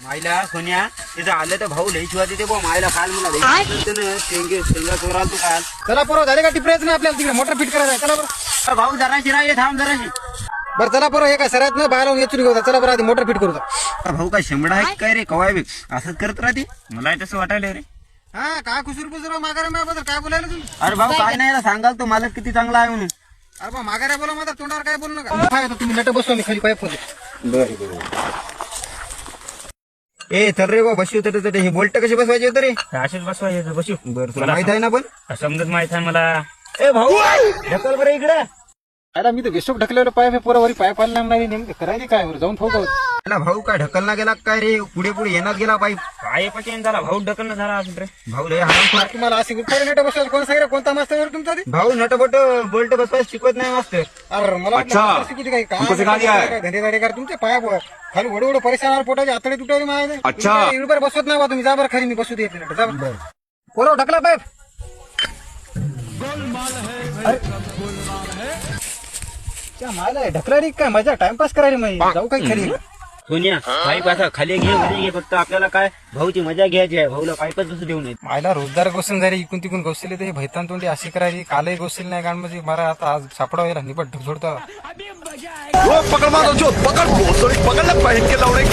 मायला सोन्या तिथं आलं तर भाऊ लई शिवाय ते मायला काल मला शेंगा चोराल तू काल. चला पोरं झाले का टिपरायच नाही आपल्याला तिकडे मोटर फिट करायचं आहे. चला बरं अरे भाऊ जराशी राहिले थांब जराशी. बरं चला पोरं हे काय सरायत ना बाहेर येचून घेऊ. चला बरं आधी मोटर फिट करू. अरे भाऊ काय शेंबडा आहे काय रे कवाय बी असंच करत राहते मला तसं वाटायला रे. हा काय खुसूर पुसूर माघाऱ्या माझ्याबद्दल काय बोलायला तुम्ही. अरे भाऊ काय नाही सांगाल तो मालक किती चांगला आहे म्हणून. अरे बा माघाऱ्या बोला माझा तोंडावर काय बोलू नका. काय तुम्ही नट बसवा मी खाली पाईप होते. ए चल रे बा बसू तर हे बोल्ट कशी बसवायचे होते रे. असेच बसवायचं बसू. बरं तुला माहित आहे ना पण. समजत माहित आहे मला. ए भाऊ ढकल बरं इकडे. अरे मी तर बेशोक ढकलेलं पाईप आहे पोरावरी पाईप आला नाही नेमकं करायचे काय बरं जाऊन ठोका. त्याला भाऊ काय ढकलना गेला काय रे पुढे पुढे येणार गेला पाईप. काय पचेन झाला भाऊ ढकलणं झाला असेल रे. भाऊ लय हरामखोर. तुम्हाला असे उत्तर नट बसवायला कोण सांगितलं कोणता मास्तर तुमचा ते. भाऊ नटबट बोल्ट बसवायला शिकवत नाही मास्तर. अरे मला काय धंदेदारी कर तुमचे पाया खाली वडवड परेशान पोटाचे आतडे तुटायला माझे. अच्छा बसवत नाही बा तुम्ही. जा बरं खाली मी बसू देत नाही. जा बरं पोरं ढकला पाईप. मला ढकला रे काय मजा टाइमपास करायला मग जाऊ काही खरी. सोनिया पाईप असा खाली घे मध्ये घे फक्त आपल्याला काय भाऊची मजा घ्यायची आहे. भाऊला पाईपच बसू देऊ नये. मायला रोजगार गोष्ट झाली इकून तिकून गोष्टीले ते भैतान तोंडी अशी करायची. कालही गोष्टी नाही कारण म्हणजे मला आता आज सापडा व्हायला निपट झोडतो. पकड़ मारो जो पकड़ पकड़ना पहन के लौड़े